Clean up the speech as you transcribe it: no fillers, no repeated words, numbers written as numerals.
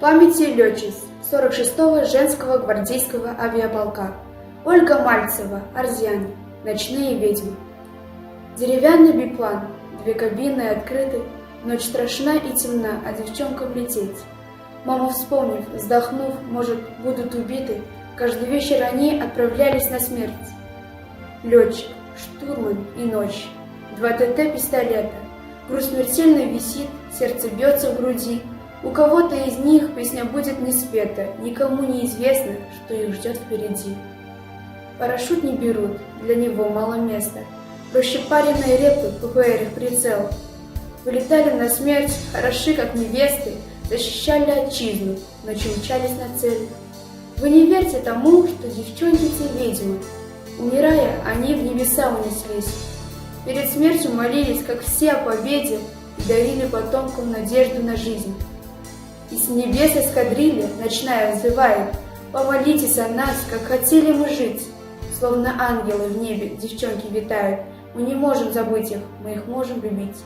Памяти летчиц 46-го женского гвардейского авиаполка. Ольга Мальцева, Арзяне, «Ночные ведьмы». Деревянный биплан, две кабины открыты, ночь страшна и темна, а девчонкам лететь. Мама, вспомнив, вздохнув, может, будут убиты, каждый вечер они отправлялись на смерть. Летчик, штурман и ночь, 2 ТТ-пистолета, груз смертельно висит, сердце бьется в груди. У кого-то из них песня будет не спета, никому не известно, что их ждет впереди. Парашют не берут, для него мало места, проще пареной репы, ППР их прицел. Вылетали на смерть, хороши как невесты, защищали отчизну, ночью мчались на цель. Вы не верьте тому, что девчонки те ведьмы. Умирая, они в небеса унеслись. Перед смертью молились, как все, о победе и дарили потомкам надежду на жизнь. И с небес эскадрилья ночная взывает: помолитесь о нас, как хотели мы жить. Словно ангелы в небе девчонки витают, мы не можем забыть их, мы их можем любить.